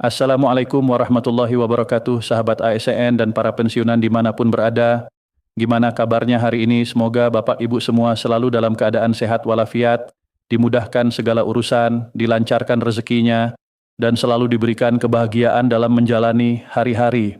Assalamualaikum warahmatullahi wabarakatuh, sahabat ASN dan para pensiunan dimanapun berada. Gimana kabarnya hari ini? Semoga Bapak Ibu semua selalu dalam keadaan sehat walafiat, dimudahkan segala urusan, dilancarkan rezekinya, dan selalu diberikan kebahagiaan dalam menjalani hari-hari.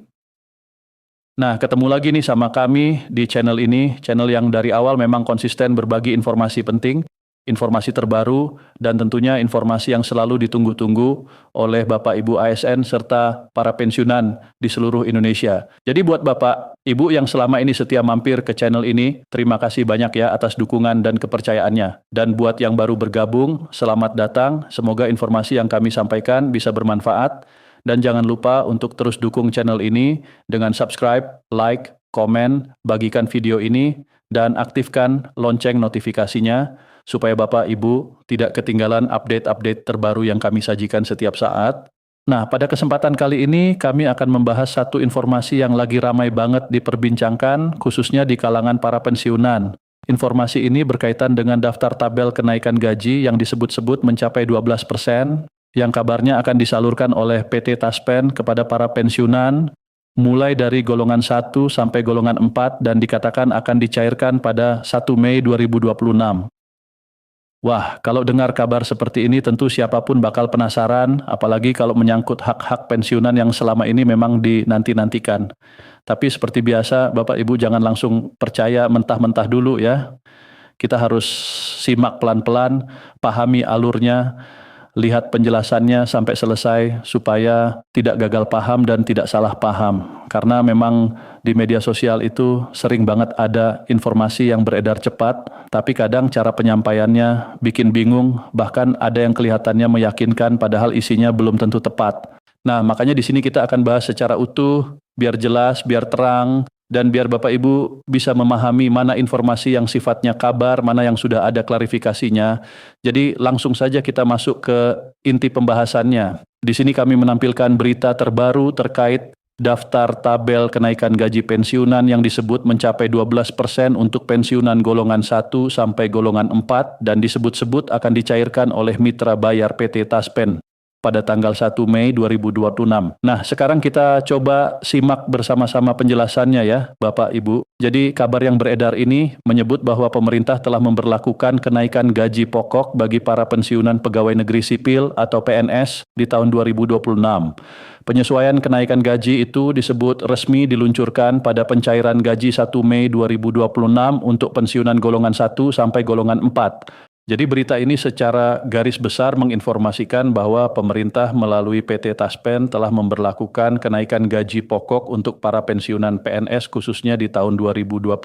Nah, ketemu lagi nih sama kami di channel ini, channel yang dari awal memang konsisten berbagi informasi penting, informasi terbaru, dan tentunya informasi yang selalu ditunggu-tunggu oleh Bapak Ibu ASN serta para pensiunan di seluruh Indonesia. Jadi buat Bapak Ibu yang selama ini setia mampir ke channel ini, terima kasih banyak ya atas dukungan dan kepercayaannya. Dan buat yang baru bergabung, selamat datang. Semoga informasi yang kami sampaikan bisa bermanfaat. Dan jangan lupa untuk terus dukung channel ini dengan subscribe, like, komen, bagikan video ini, dan aktifkan lonceng notifikasinya supaya Bapak Ibu tidak ketinggalan update-update terbaru yang kami sajikan setiap saat. Nah, pada kesempatan kali ini kami akan membahas satu informasi yang lagi ramai banget diperbincangkan, khususnya di kalangan para pensiunan. Informasi ini berkaitan dengan daftar tabel kenaikan gaji yang disebut-sebut mencapai 12%, yang kabarnya akan disalurkan oleh PT Taspen kepada para pensiunan mulai dari golongan 1 sampai golongan 4 dan dikatakan akan dicairkan pada 1 Mei 2026. Wah, kalau dengar kabar seperti ini tentu siapapun bakal penasaran, apalagi kalau menyangkut hak-hak pensiunan yang selama ini memang dinanti-nantikan. Tapi seperti biasa, Bapak Ibu jangan langsung percaya mentah-mentah dulu ya. Kita harus simak pelan-pelan, pahami alurnya, lihat penjelasannya sampai selesai supaya tidak gagal paham dan tidak salah paham. Karena memang di media sosial itu sering banget ada informasi yang beredar cepat, tapi kadang cara penyampaiannya bikin bingung, bahkan ada yang kelihatannya meyakinkan padahal isinya belum tentu tepat. Nah, makanya di sini kita akan bahas secara utuh, biar jelas, biar terang, dan biar Bapak Ibu bisa memahami mana informasi yang sifatnya kabar, mana yang sudah ada klarifikasinya. Jadi langsung saja kita masuk ke inti pembahasannya. Di sini kami menampilkan berita terbaru terkait daftar tabel kenaikan gaji pensiunan yang disebut mencapai 12% untuk pensiunan golongan 1 sampai golongan 4 dan disebut-sebut akan dicairkan oleh mitra bayar PT Taspen pada tanggal 1 Mei 2026. Nah, sekarang kita coba simak bersama-sama penjelasannya ya, Bapak Ibu. Jadi, kabar yang beredar ini menyebut bahwa pemerintah telah memberlakukan kenaikan gaji pokok bagi para pensiunan pegawai negeri sipil atau PNS di tahun 2026. Penyesuaian kenaikan gaji itu disebut resmi diluncurkan pada pencairan gaji 1 Mei 2026 untuk pensiunan golongan 1 sampai golongan 4. Jadi berita ini secara garis besar menginformasikan bahwa pemerintah melalui PT Taspen telah memberlakukan kenaikan gaji pokok untuk para pensiunan PNS khususnya di tahun 2026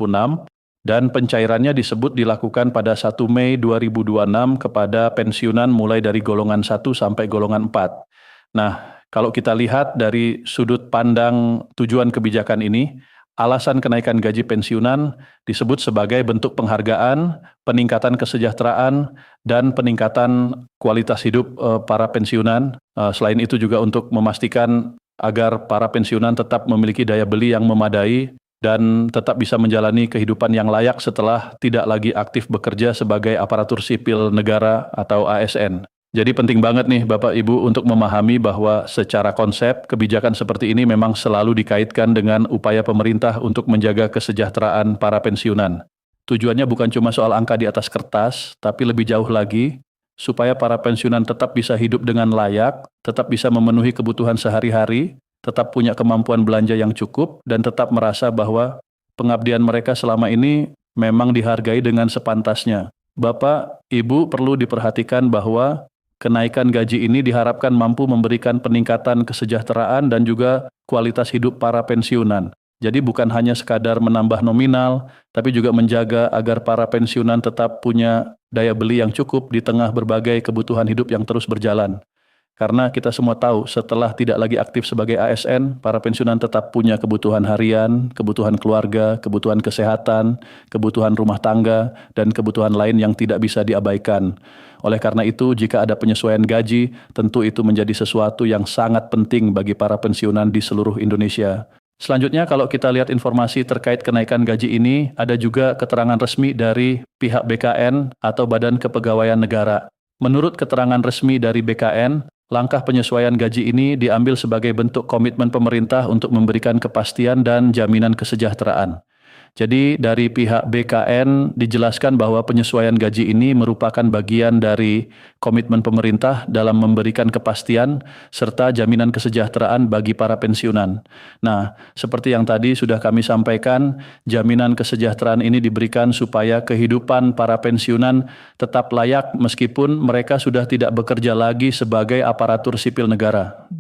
dan pencairannya disebut dilakukan pada 1 Mei 2026 kepada pensiunan mulai dari golongan 1 sampai golongan 4. Nah, kalau kita lihat dari sudut pandang tujuan kebijakan ini, alasan kenaikan gaji pensiunan disebut sebagai bentuk penghargaan, peningkatan kesejahteraan, dan peningkatan kualitas hidup para pensiunan. Selain itu juga untuk memastikan agar para pensiunan tetap memiliki daya beli yang memadai dan tetap bisa menjalani kehidupan yang layak setelah tidak lagi aktif bekerja sebagai aparatur sipil negara atau ASN. Jadi penting banget nih Bapak Ibu untuk memahami bahwa secara konsep kebijakan seperti ini memang selalu dikaitkan dengan upaya pemerintah untuk menjaga kesejahteraan para pensiunan. Tujuannya bukan cuma soal angka di atas kertas, tapi lebih jauh lagi, supaya para pensiunan tetap bisa hidup dengan layak, tetap bisa memenuhi kebutuhan sehari-hari, tetap punya kemampuan belanja yang cukup, dan tetap merasa bahwa pengabdian mereka selama ini memang dihargai dengan sepantasnya. Bapak, Ibu perlu diperhatikan bahwa kenaikan gaji ini diharapkan mampu memberikan peningkatan kesejahteraan dan juga kualitas hidup para pensiunan. Jadi bukan hanya sekadar menambah nominal, tapi juga menjaga agar para pensiunan tetap punya daya beli yang cukup di tengah berbagai kebutuhan hidup yang terus berjalan. Karena kita semua tahu setelah tidak lagi aktif sebagai ASN, para pensiunan tetap punya kebutuhan harian, kebutuhan keluarga, kebutuhan kesehatan, kebutuhan rumah tangga, dan kebutuhan lain yang tidak bisa diabaikan. Oleh karena itu, jika ada penyesuaian gaji, tentu itu menjadi sesuatu yang sangat penting bagi para pensiunan di seluruh Indonesia. Selanjutnya, kalau kita lihat informasi terkait kenaikan gaji ini, ada juga keterangan resmi dari pihak BKN atau Badan Kepegawaian Negara. Menurut keterangan resmi dari BKN, Langkah penyesuaian gaji ini diambil sebagai bentuk komitmen pemerintah untuk memberikan kepastian dan jaminan kesejahteraan. Jadi dari pihak BKN dijelaskan bahwa penyesuaian gaji ini merupakan bagian dari komitmen pemerintah dalam memberikan kepastian serta jaminan kesejahteraan bagi para pensiunan. Nah, seperti yang tadi sudah kami sampaikan, jaminan kesejahteraan ini diberikan supaya kehidupan para pensiunan tetap layak meskipun mereka sudah tidak bekerja lagi sebagai aparatur sipil negara.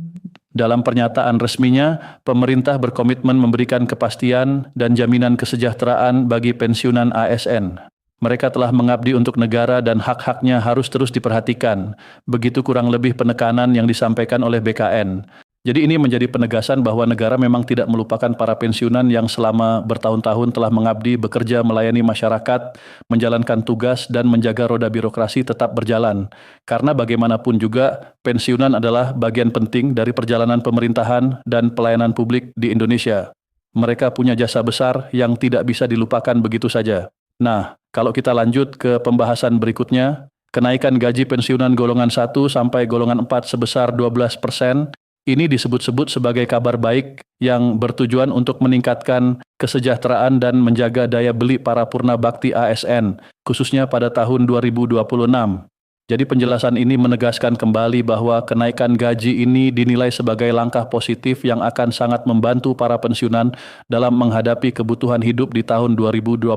Dalam pernyataan resminya, pemerintah berkomitmen memberikan kepastian dan jaminan kesejahteraan bagi pensiunan ASN. Mereka telah mengabdi untuk negara dan hak-haknya harus terus diperhatikan. Begitu kurang lebih penekanan yang disampaikan oleh BKN. Jadi ini menjadi penegasan bahwa negara memang tidak melupakan para pensiunan yang selama bertahun-tahun telah mengabdi, bekerja, melayani masyarakat, menjalankan tugas, dan menjaga roda birokrasi tetap berjalan. Karena bagaimanapun juga, pensiunan adalah bagian penting dari perjalanan pemerintahan dan pelayanan publik di Indonesia. Mereka punya jasa besar yang tidak bisa dilupakan begitu saja. Nah, kalau kita lanjut ke pembahasan berikutnya, kenaikan gaji pensiunan golongan 1 sampai golongan 4 sebesar 12%, ini disebut-sebut sebagai kabar baik yang bertujuan untuk meningkatkan kesejahteraan dan menjaga daya beli para purna bakti ASN, khususnya pada tahun 2026. Jadi penjelasan ini menegaskan kembali bahwa kenaikan gaji ini dinilai sebagai langkah positif yang akan sangat membantu para pensiunan dalam menghadapi kebutuhan hidup di tahun 2026.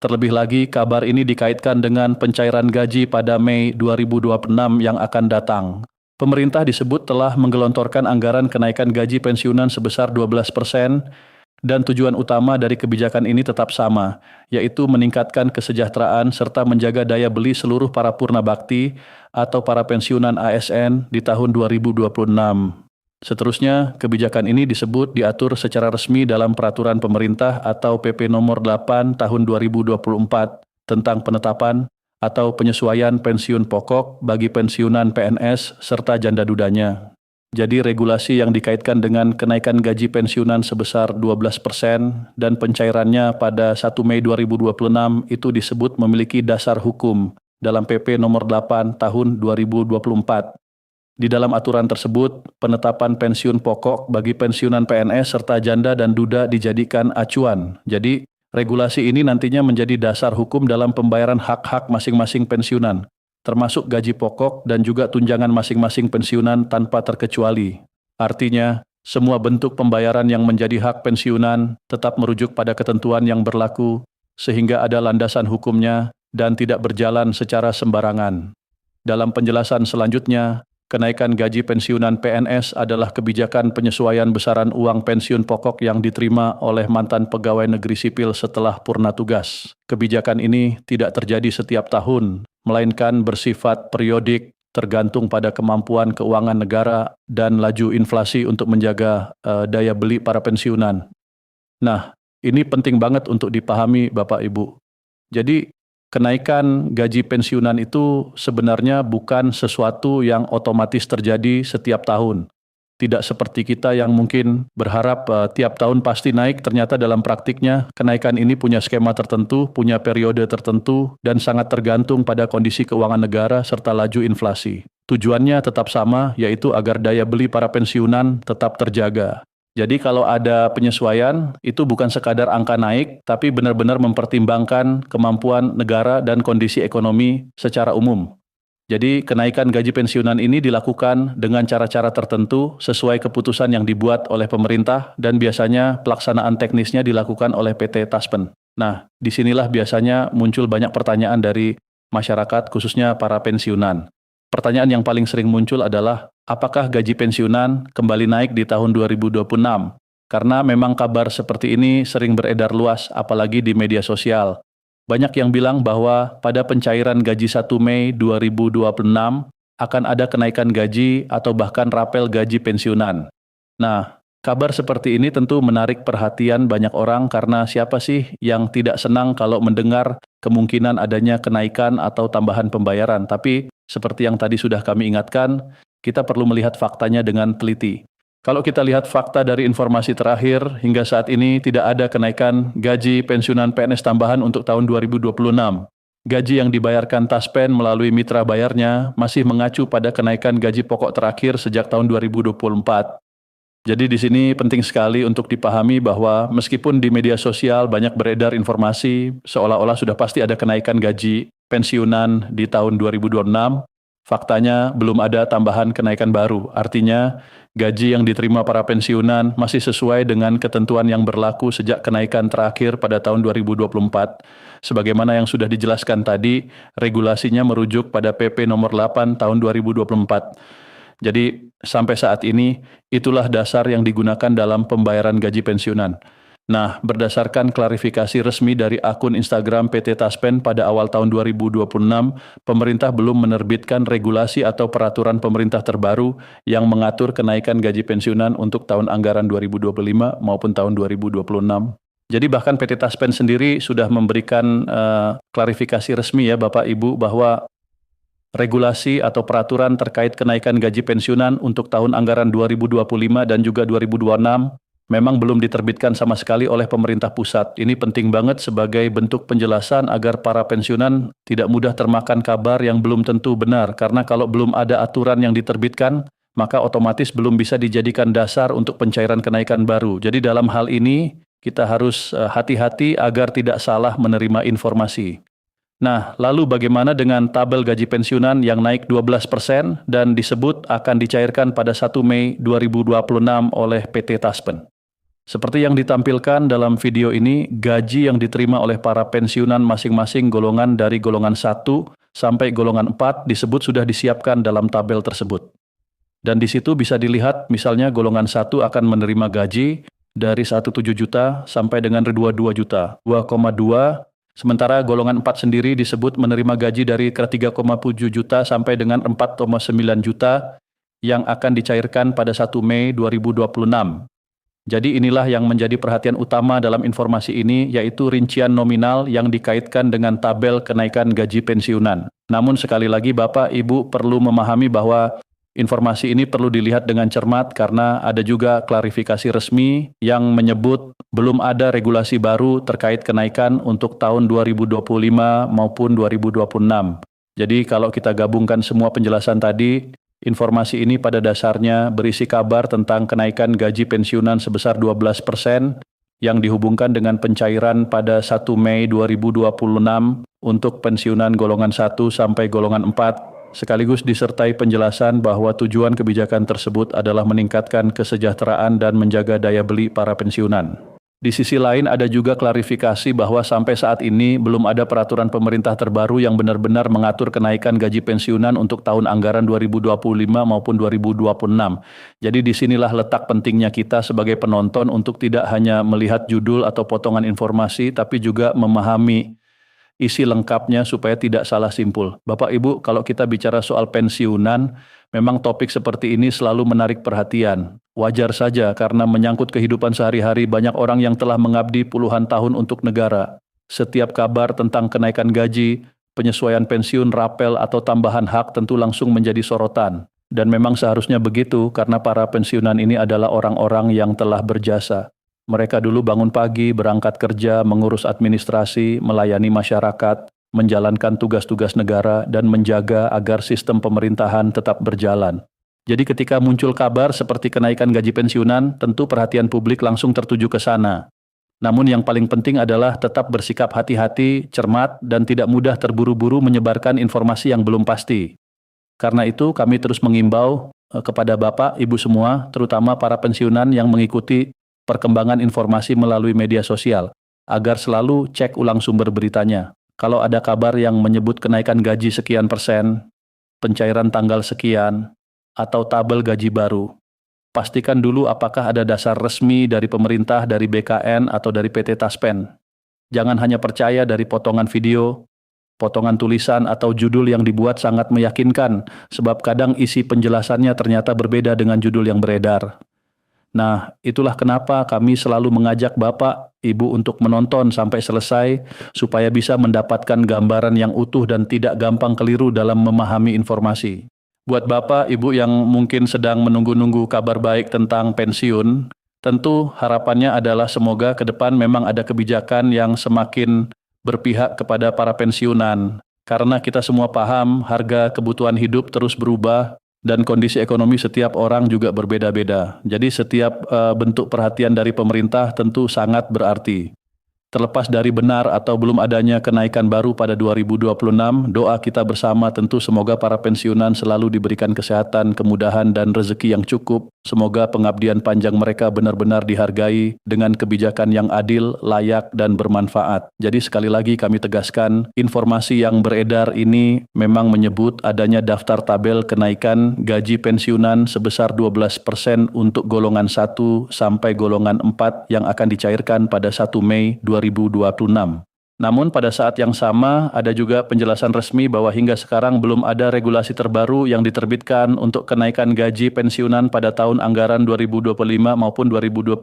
Terlebih lagi, kabar ini dikaitkan dengan pencairan gaji pada Mei 2026 yang akan datang. Pemerintah disebut telah menggelontorkan anggaran kenaikan gaji pensiunan sebesar 12%, dan tujuan utama dari kebijakan ini tetap sama, yaitu meningkatkan kesejahteraan serta menjaga daya beli seluruh para purna bakti atau para pensiunan ASN di tahun 2026. Seterusnya, kebijakan ini disebut diatur secara resmi dalam Peraturan Pemerintah atau PP Nomor 8 Tahun 2024 tentang penetapan atau penyesuaian pensiun pokok bagi pensiunan PNS serta janda dudanya. Jadi regulasi yang dikaitkan dengan kenaikan gaji pensiunan sebesar 12% dan pencairannya pada 1 Mei 2026 itu disebut memiliki dasar hukum dalam PP Nomor 8 Tahun 2024. Di dalam aturan tersebut, penetapan pensiun pokok bagi pensiunan PNS serta janda dan duda dijadikan acuan. Jadi, regulasi ini nantinya menjadi dasar hukum dalam pembayaran hak-hak masing-masing pensiunan, termasuk gaji pokok dan juga tunjangan masing-masing pensiunan tanpa terkecuali. Artinya, semua bentuk pembayaran yang menjadi hak pensiunan tetap merujuk pada ketentuan yang berlaku, sehingga ada landasan hukumnya dan tidak berjalan secara sembarangan. Dalam penjelasan selanjutnya, kenaikan gaji pensiunan PNS adalah kebijakan penyesuaian besaran uang pensiun pokok yang diterima oleh mantan pegawai negeri sipil setelah purna tugas. Kebijakan ini tidak terjadi setiap tahun, melainkan bersifat periodik, tergantung pada kemampuan keuangan negara dan laju inflasi untuk menjaga daya beli para pensiunan. Nah, ini penting banget untuk dipahami Bapak Ibu. Jadi, kenaikan gaji pensiunan itu sebenarnya bukan sesuatu yang otomatis terjadi setiap tahun. Tidak seperti kita yang mungkin berharap tiap tahun pasti naik, ternyata dalam praktiknya kenaikan ini punya skema tertentu, punya periode tertentu, dan sangat tergantung pada kondisi keuangan negara serta laju inflasi. Tujuannya tetap sama, yaitu agar daya beli para pensiunan tetap terjaga. Jadi kalau ada penyesuaian, itu bukan sekadar angka naik, tapi benar-benar mempertimbangkan kemampuan negara dan kondisi ekonomi secara umum. Jadi kenaikan gaji pensiunan ini dilakukan dengan cara-cara tertentu sesuai keputusan yang dibuat oleh pemerintah dan biasanya pelaksanaan teknisnya dilakukan oleh PT Taspen. Nah, disinilah biasanya muncul banyak pertanyaan dari masyarakat khususnya para pensiunan. Pertanyaan yang paling sering muncul adalah, apakah gaji pensiunan kembali naik di tahun 2026? Karena memang kabar seperti ini sering beredar luas, apalagi di media sosial. Banyak yang bilang bahwa pada pencairan gaji 1 Mei 2026 akan ada kenaikan gaji atau bahkan rapel gaji pensiunan. Nah, kabar seperti ini tentu menarik perhatian banyak orang karena siapa sih yang tidak senang kalau mendengar kemungkinan adanya kenaikan atau tambahan pembayaran. Tapi seperti yang tadi sudah kami ingatkan, kita perlu melihat faktanya dengan teliti. Kalau kita lihat fakta dari informasi terakhir, hingga saat ini tidak ada kenaikan gaji pensiunan PNS tambahan untuk tahun 2026. gaji yang dibayarkan Taspen melalui mitra bayarnya masih mengacu pada kenaikan gaji pokok terakhir sejak tahun 2024. Jadi di sini penting sekali untuk dipahami bahwa meskipun di media sosial banyak beredar informasi seolah-olah sudah pasti ada kenaikan gaji pensiunan di tahun 2026, faktanya belum ada tambahan kenaikan baru. Artinya gaji yang diterima para pensiunan masih sesuai dengan ketentuan yang berlaku sejak kenaikan terakhir pada tahun 2024. Sebagaimana yang sudah dijelaskan tadi, regulasinya merujuk pada PP nomor 8 tahun 2024. Jadi sampai saat ini itulah dasar yang digunakan dalam pembayaran gaji pensiunan. Nah, berdasarkan klarifikasi resmi dari akun Instagram PT Taspen pada awal tahun 2026, pemerintah belum menerbitkan regulasi atau peraturan pemerintah terbaru yang mengatur kenaikan gaji pensiunan untuk tahun anggaran 2025 maupun tahun 2026. Jadi bahkan PT Taspen sendiri sudah memberikan klarifikasi resmi ya Bapak Ibu bahwa regulasi atau peraturan terkait kenaikan gaji pensiunan untuk tahun anggaran 2025 dan juga 2026 memang belum diterbitkan sama sekali oleh pemerintah pusat. Ini penting banget sebagai bentuk penjelasan agar para pensiunan tidak mudah termakan kabar yang belum tentu benar. Karena kalau belum ada aturan yang diterbitkan, maka otomatis belum bisa dijadikan dasar untuk pencairan kenaikan baru. Jadi dalam hal ini kita harus hati-hati agar tidak salah menerima informasi. Nah, lalu bagaimana dengan tabel gaji pensiunan yang naik 12% dan disebut akan dicairkan pada 1 Mei 2026 oleh PT Taspen? Seperti yang ditampilkan dalam video ini, gaji yang diterima oleh para pensiunan masing-masing golongan dari golongan 1 sampai golongan 4 disebut sudah disiapkan dalam tabel tersebut. Dan di situ bisa dilihat misalnya golongan 1 akan menerima gaji dari 1,7 juta sampai dengan 2,2 juta, 2,2. Sementara golongan 4 sendiri disebut menerima gaji dari 3,7 juta sampai dengan 4,9 juta yang akan dicairkan pada 1 Mei 2026. Jadi inilah yang menjadi perhatian utama dalam informasi ini, yaitu rincian nominal yang dikaitkan dengan tabel kenaikan gaji pensiunan. Namun sekali lagi Bapak Ibu perlu memahami bahwa informasi ini perlu dilihat dengan cermat karena ada juga klarifikasi resmi yang menyebut belum ada regulasi baru terkait kenaikan untuk tahun 2025 maupun 2026. Jadi kalau kita gabungkan semua penjelasan tadi, informasi ini pada dasarnya berisi kabar tentang kenaikan gaji pensiunan sebesar 12% yang dihubungkan dengan pencairan pada 1 Mei 2026 untuk pensiunan golongan 1 sampai golongan 4. Sekaligus disertai penjelasan bahwa tujuan kebijakan tersebut adalah meningkatkan kesejahteraan dan menjaga daya beli para pensiunan. Di sisi lain ada juga klarifikasi bahwa sampai saat ini belum ada peraturan pemerintah terbaru yang benar-benar mengatur kenaikan gaji pensiunan untuk tahun anggaran 2025 maupun 2026. Jadi disinilah letak pentingnya kita sebagai penonton untuk tidak hanya melihat judul atau potongan informasi, tapi juga memahami isi lengkapnya supaya tidak salah simpul. Bapak Ibu, kalau kita bicara soal pensiunan, memang topik seperti ini selalu menarik perhatian. Wajar saja karena menyangkut kehidupan sehari-hari banyak orang yang telah mengabdi puluhan tahun untuk negara. Setiap kabar tentang kenaikan gaji, penyesuaian pensiun, rapel atau tambahan hak tentu langsung menjadi sorotan. Dan memang seharusnya begitu karena para pensiunan ini adalah orang-orang yang telah berjasa. Mereka dulu bangun pagi, berangkat kerja, mengurus administrasi, melayani masyarakat, menjalankan tugas-tugas negara, dan menjaga agar sistem pemerintahan tetap berjalan. Jadi ketika muncul kabar seperti kenaikan gaji pensiunan, tentu perhatian publik langsung tertuju ke sana. Namun yang paling penting adalah tetap bersikap hati-hati, cermat, dan tidak mudah terburu-buru menyebarkan informasi yang belum pasti. Karena itu kami terus mengimbau kepada Bapak, Ibu semua, terutama para pensiunan yang mengikuti perkembangan informasi melalui media sosial, agar selalu cek ulang sumber beritanya. Kalau ada kabar yang menyebut kenaikan gaji sekian persen, pencairan tanggal sekian, atau tabel gaji baru, pastikan dulu apakah ada dasar resmi dari pemerintah, dari BKN, atau dari PT Taspen. Jangan hanya percaya dari potongan video, potongan tulisan, atau judul yang dibuat sangat meyakinkan, sebab kadang isi penjelasannya ternyata berbeda dengan judul yang beredar. Nah, itulah kenapa kami selalu mengajak Bapak, Ibu untuk menonton sampai selesai supaya bisa mendapatkan gambaran yang utuh dan tidak gampang keliru dalam memahami informasi. Buat Bapak, Ibu yang mungkin sedang menunggu-nunggu kabar baik tentang pensiun, tentu harapannya adalah semoga ke depan memang ada kebijakan yang semakin berpihak kepada para pensiunan. Karena kita semua paham harga kebutuhan hidup terus berubah dan kondisi ekonomi setiap orang juga berbeda-beda. Jadi setiap bentuk perhatian dari pemerintah tentu sangat berarti. Terlepas dari benar atau belum adanya kenaikan baru pada 2026, doa kita bersama tentu semoga para pensiunan selalu diberikan kesehatan, kemudahan, dan rezeki yang cukup. Semoga pengabdian panjang mereka benar-benar dihargai dengan kebijakan yang adil, layak, dan bermanfaat. Jadi sekali lagi kami tegaskan, informasi yang beredar ini memang menyebut adanya daftar tabel kenaikan gaji pensiunan sebesar 12% untuk golongan 1 sampai golongan 4 yang akan dicairkan pada 1 Mei 2026. Namun pada saat yang sama ada juga penjelasan resmi bahwa hingga sekarang belum ada regulasi terbaru yang diterbitkan untuk kenaikan gaji pensiunan pada tahun anggaran 2025 maupun 2026.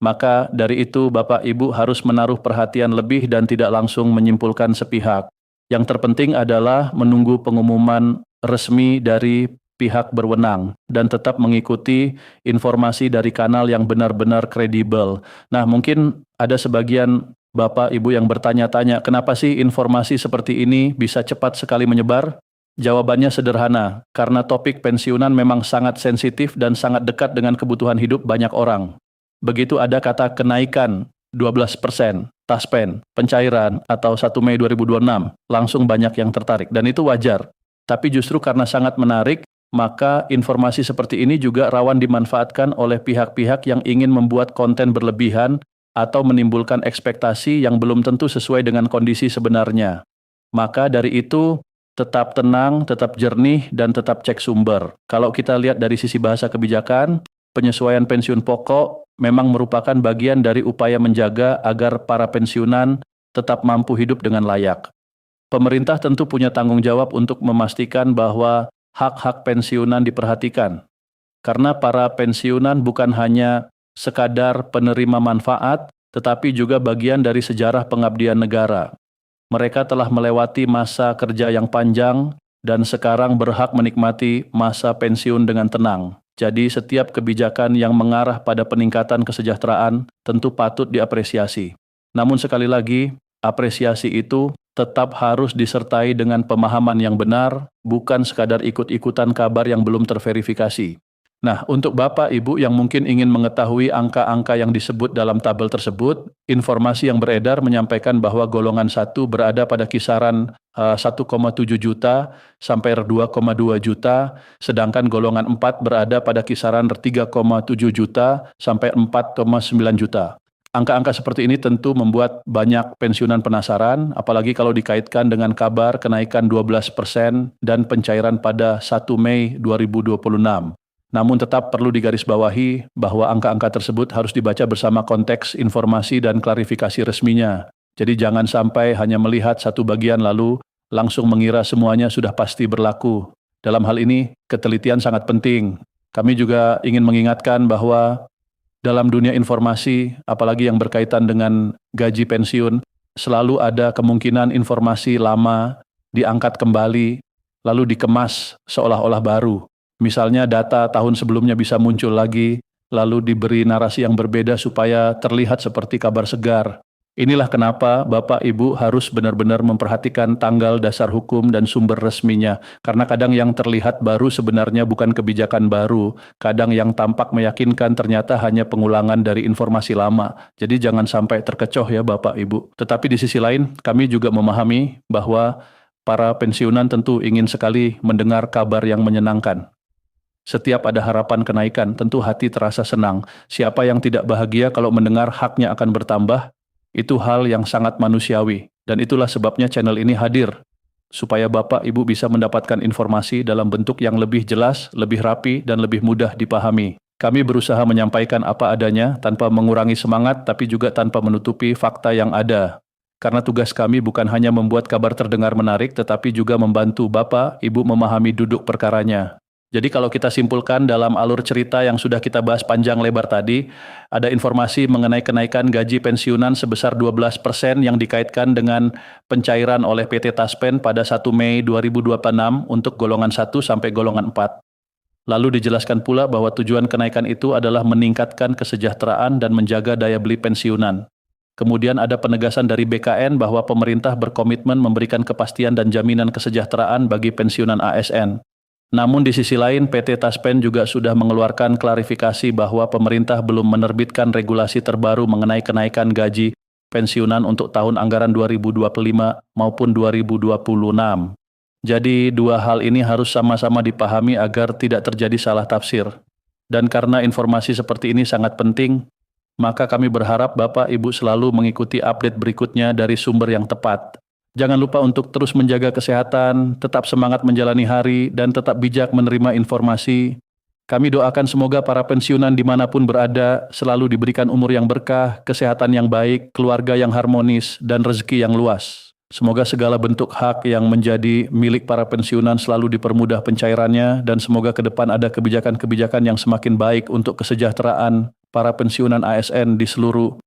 Maka dari itu Bapak Ibu harus menaruh perhatian lebih dan tidak langsung menyimpulkan sepihak. Yang terpenting adalah menunggu pengumuman resmi dari pihak berwenang dan tetap mengikuti informasi dari kanal yang benar-benar kredibel. Nah, mungkin ada sebagian Bapak Ibu yang bertanya-tanya, kenapa sih informasi seperti ini bisa cepat sekali menyebar? Jawabannya sederhana, karena topik pensiunan memang sangat sensitif dan sangat dekat dengan kebutuhan hidup banyak orang. Begitu ada kata kenaikan 12%, taspen, pencairan, atau 1 Mei 2026, langsung banyak yang tertarik, dan itu wajar. Tapi justru karena sangat menarik, maka informasi seperti ini juga rawan dimanfaatkan oleh pihak-pihak yang ingin membuat konten berlebihan atau menimbulkan ekspektasi yang belum tentu sesuai dengan kondisi sebenarnya. Maka dari itu, tetap tenang, tetap jernih, dan tetap cek sumber. Kalau kita lihat dari sisi bahasa kebijakan, penyesuaian pensiun pokok memang merupakan bagian dari upaya menjaga agar para pensiunan tetap mampu hidup dengan layak. Pemerintah tentu punya tanggung jawab untuk memastikan bahwa hak-hak pensiunan diperhatikan. Karena para pensiunan bukan hanya sekadar penerima manfaat, tetapi juga bagian dari sejarah pengabdian negara. Mereka telah melewati masa kerja yang panjang dan sekarang berhak menikmati masa pensiun dengan tenang. Jadi setiap kebijakan yang mengarah pada peningkatan kesejahteraan tentu patut diapresiasi. Namun sekali lagi, apresiasi itu tetap harus disertai dengan pemahaman yang benar, bukan sekadar ikut-ikutan kabar yang belum terverifikasi. Nah, untuk Bapak Ibu yang mungkin ingin mengetahui angka-angka yang disebut dalam tabel tersebut, informasi yang beredar menyampaikan bahwa golongan 1 berada pada kisaran 1,7 juta sampai 2,2 juta, sedangkan golongan 4 berada pada kisaran 3,7 juta sampai 4,9 juta. Angka-angka seperti ini tentu membuat banyak pensiunan penasaran, apalagi kalau dikaitkan dengan kabar kenaikan 12% dan pencairan pada 1 Mei 2026. Namun tetap perlu digarisbawahi bahwa angka-angka tersebut harus dibaca bersama konteks informasi dan klarifikasi resminya. Jadi jangan sampai hanya melihat satu bagian lalu langsung mengira semuanya sudah pasti berlaku. Dalam hal ini, ketelitian sangat penting. Kami juga ingin mengingatkan bahwa dalam dunia informasi, apalagi yang berkaitan dengan gaji pensiun, selalu ada kemungkinan informasi lama diangkat kembali, lalu dikemas seolah-olah baru. Misalnya data tahun sebelumnya bisa muncul lagi, lalu diberi narasi yang berbeda supaya terlihat seperti kabar segar. Inilah kenapa Bapak Ibu harus benar-benar memperhatikan tanggal dasar hukum dan sumber resminya. Karena kadang yang terlihat baru sebenarnya bukan kebijakan baru. Kadang yang tampak meyakinkan ternyata hanya pengulangan dari informasi lama. Jadi jangan sampai terkecoh ya Bapak Ibu. Tetapi di sisi lain kami juga memahami bahwa para pensiunan tentu ingin sekali mendengar kabar yang menyenangkan. Setiap ada harapan kenaikan, tentu hati terasa senang. Siapa yang tidak bahagia kalau mendengar haknya akan bertambah? Itu hal yang sangat manusiawi. Dan itulah sebabnya channel ini hadir. Supaya Bapak Ibu bisa mendapatkan informasi dalam bentuk yang lebih jelas, lebih rapi, dan lebih mudah dipahami. Kami berusaha menyampaikan apa adanya, tanpa mengurangi semangat, tapi juga tanpa menutupi fakta yang ada. Karena tugas kami bukan hanya membuat kabar terdengar menarik, tetapi juga membantu Bapak Ibu memahami duduk perkaranya. Jadi kalau kita simpulkan dalam alur cerita yang sudah kita bahas panjang lebar tadi, ada informasi mengenai kenaikan gaji pensiunan sebesar 12% yang dikaitkan dengan pencairan oleh PT Taspen pada 1 Mei 2026 untuk golongan 1 sampai golongan 4. Lalu dijelaskan pula bahwa tujuan kenaikan itu adalah meningkatkan kesejahteraan dan menjaga daya beli pensiunan. Kemudian ada penegasan dari BKN bahwa pemerintah berkomitmen memberikan kepastian dan jaminan kesejahteraan bagi pensiunan ASN. Namun di sisi lain, PT Taspen juga sudah mengeluarkan klarifikasi bahwa pemerintah belum menerbitkan regulasi terbaru mengenai kenaikan gaji pensiunan untuk tahun anggaran 2025 maupun 2026. Jadi dua hal ini harus sama-sama dipahami agar tidak terjadi salah tafsir. Dan karena informasi seperti ini sangat penting, maka kami berharap Bapak Ibu selalu mengikuti update berikutnya dari sumber yang tepat. Jangan lupa untuk terus menjaga kesehatan, tetap semangat menjalani hari, dan tetap bijak menerima informasi. Kami doakan semoga para pensiunan dimanapun berada selalu diberikan umur yang berkah, kesehatan yang baik, keluarga yang harmonis, dan rezeki yang luas. Semoga segala bentuk hak yang menjadi milik para pensiunan selalu dipermudah pencairannya, dan semoga ke depan ada kebijakan-kebijakan yang semakin baik untuk kesejahteraan para pensiunan ASN di seluruh